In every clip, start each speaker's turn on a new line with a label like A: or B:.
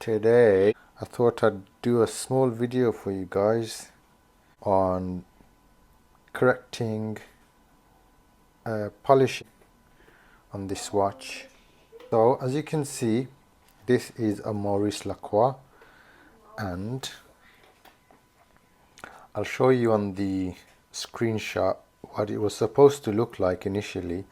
A: Today I thought I'd do a small video for you guys on correcting polishing on this watch. So as you can see, this is a Maurice lacroix, and I'll show you on the screenshot what it was supposed to look like initially,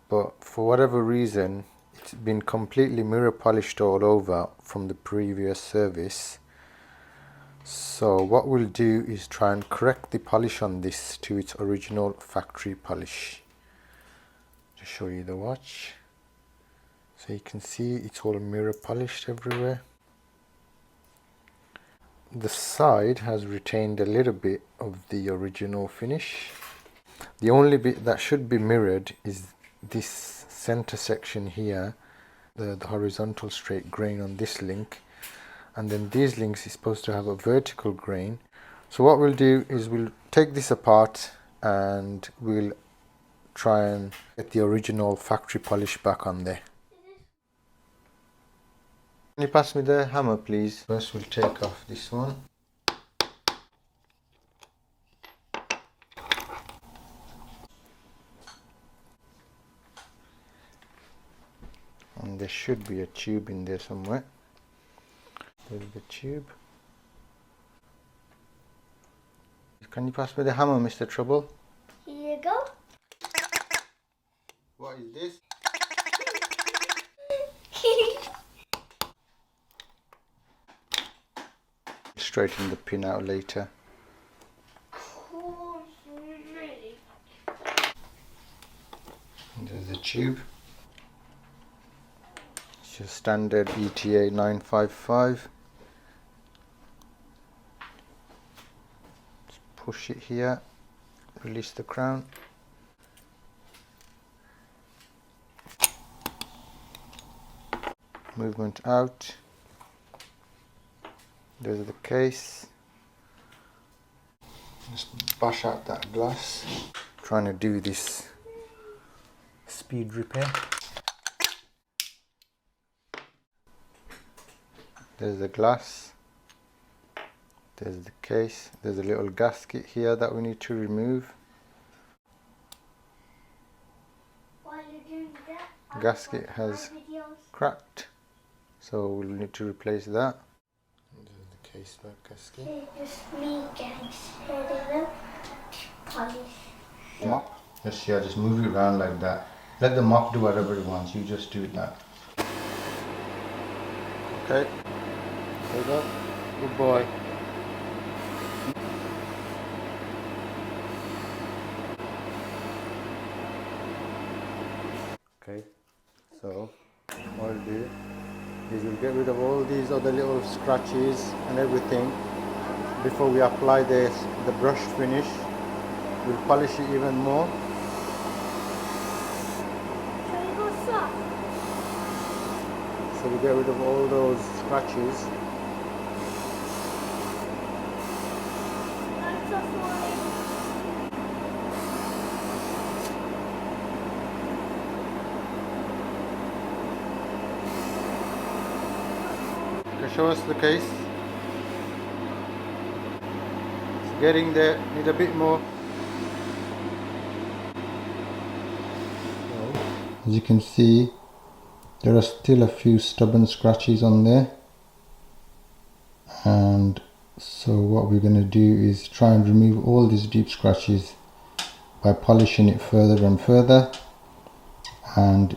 A: but for whatever reason it's been completely mirror polished all over from the previous service. So what we'll do is try and correct the polish on this to its original factory polish. Just show you the watch. So you can see it's all mirror polished everywhere. The side has retained a little bit of the original finish. The only bit that should be mirrored is this center section here, the horizontal straight grain on this link, and then these links is supposed to have a vertical grain. So what we'll do is we'll take this apart and we'll try and get the original factory polish back on there. Can you pass me the hammer, please? First we'll take off this one. And there should be a tube in there somewhere. There's the tube. Can you pass me the hammer, Mr. Trouble?
B: Here you go.
A: What is this? Straighten the pin out later.
B: Oh, really?
A: And there's the tube. It's your standard ETA 955. Just push it here, release the crown. Movement out. There's the case. Just bash out that glass. Trying to do this speed repair. There's the glass. There's the case. There's a little gasket here that we need to remove.
B: While you're doing that,
A: Gasket has cracked, so we'll need to replace that. There's the case back gasket.
B: Just me getting started polish.
A: Mop. Just move it around like that. Let the mop do whatever it wants. You just do that. Okay. There you go. Good boy. Okay. So what we'll do is we'll get rid of all these other little scratches and everything before we apply the brush finish. We'll polish it even more.
B: Shall we go soft?
A: So we get rid of all those scratches.
B: That's a fine.
A: Okay, show us the case. It's getting there, need a bit more. As you can see, there are still a few stubborn scratches on there, and so what we're going to do is try and remove all these deep scratches by polishing it further and further. And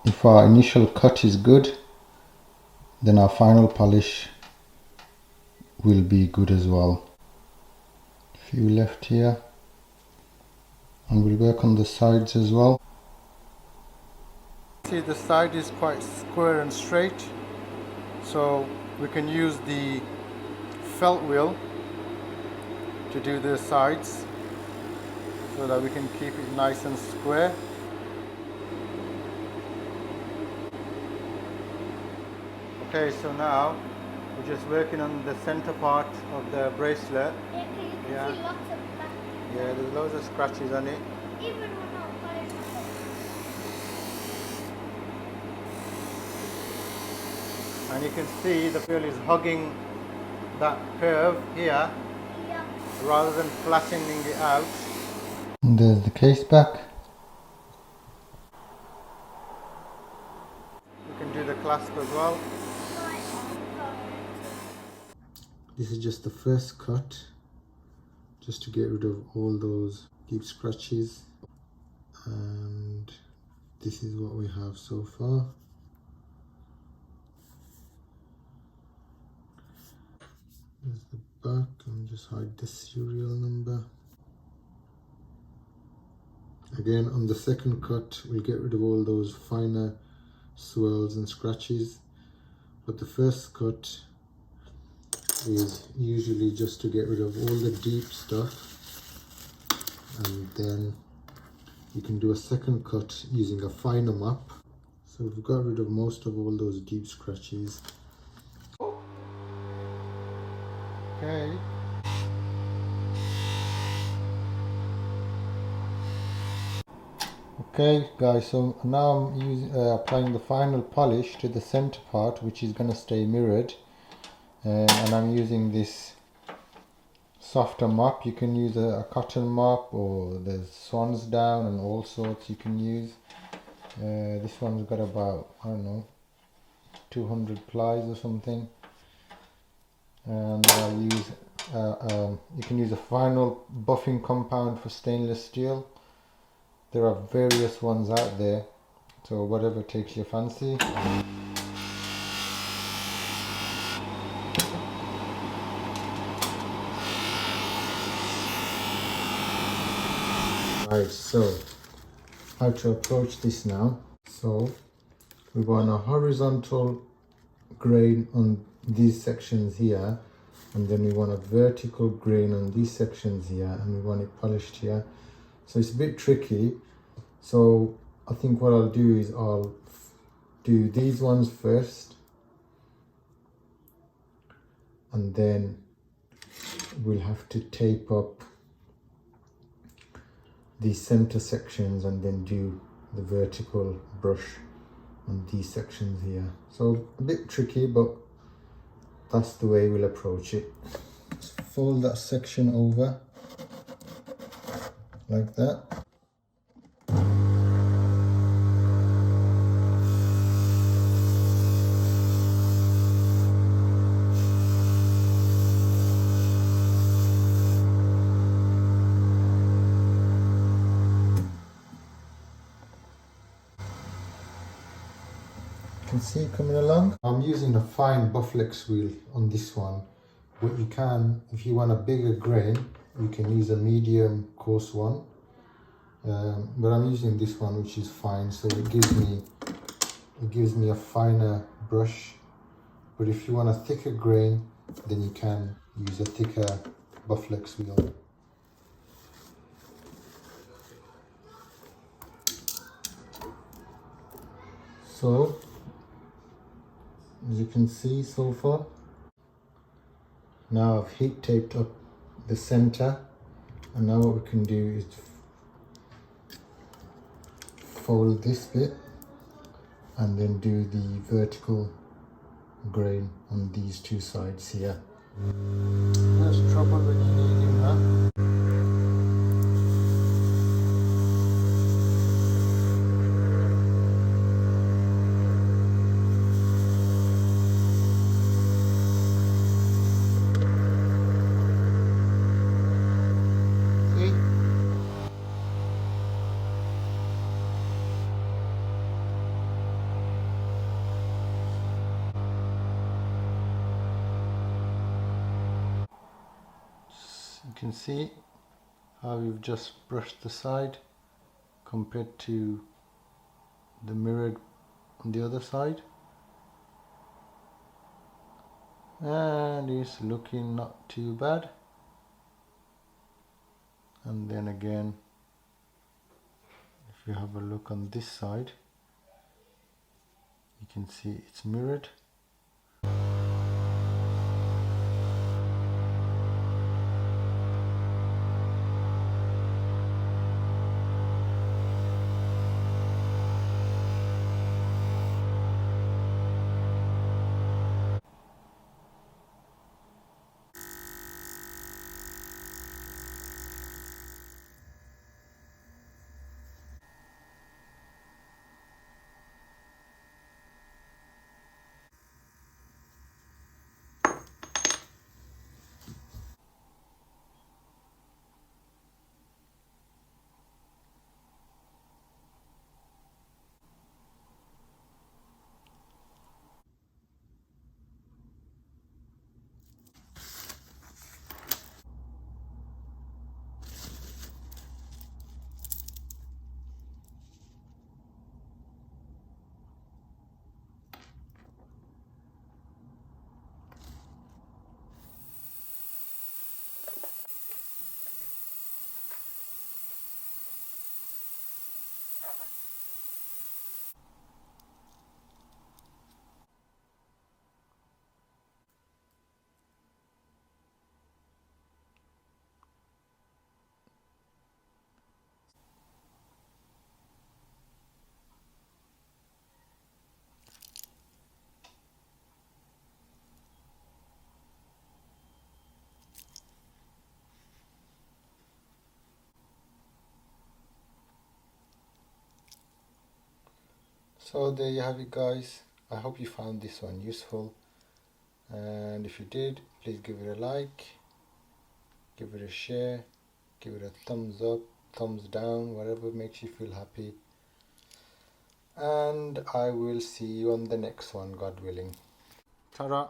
A: if our initial cut is good, then our final polish will be good as well. A few left here, and we'll work on the sides as well. See, the side is quite square and straight, so we can use the felt wheel to do the sides so that we can keep it nice and square. Okay, so now we're just working on the center part of the bracelet.
B: Yeah, 'cause you can
A: Yeah.
B: see lots of black.
A: Yeah, there's loads of scratches on it.
B: Even when not polishing.
A: and you can see the fuel is hugging that curve here
B: Yeah.
A: rather than flattening it out. And there's the case back. You can do the clasp as well. This is just the first cut, just to get rid of all those deep scratches, and this is what we have so far. There's the back, and just hide the serial number. Again, on the second cut, we'll get rid of all those finer swirls and scratches, but the first cut is usually just to get rid of all the deep stuff, and then you can do a second cut using a finer mop. So we've got rid of most of all those deep scratches. Okay. Okay guys, so now I'm applying the final polish to the center part, which is going to stay mirrored, and I'm using this softer mop. You can use a cotton mop, or there's swans down and all sorts you can use. This one's got about, I don't know, 200 plies or something, and I'll use you can use a final buffing compound for stainless steel. There are various ones out there, so whatever takes your fancy. Right, so how to approach this now. So we want a horizontal grain on these sections here, and then we want a vertical grain on these sections here, and we want it polished here. So it's a bit tricky. So I think what I'll do is I'll do these ones first, and then we'll have to tape up these center sections and then do the vertical brush on these sections here. So a bit tricky, but that's the way we'll approach it. Just fold that section over like that. You can see it coming along. I'm using a fine Bufflex wheel on this one, but you can, if you want a bigger grain, you can use a medium coarse one, but I'm using this one, which is fine, so it gives me a finer brush. But if you want a thicker grain, then you can use a thicker Bufflex wheel. So as you can see so far, now I've heat taped up the center, and now what we can do is fold this bit and then do the vertical grain on these two sides here. There's trouble when you're needing that. You can see how we've just brushed the side compared to the mirrored on the other side, and it's looking not too bad. And then again, if you have a look on this side, you can see it's mirrored. So there you have it, guys. I hope you found this one useful, and if you did, please give it a like, give it a share, give it a thumbs up, thumbs down, whatever makes you feel happy, and I will see you on the next one, God willing. Ta-ra!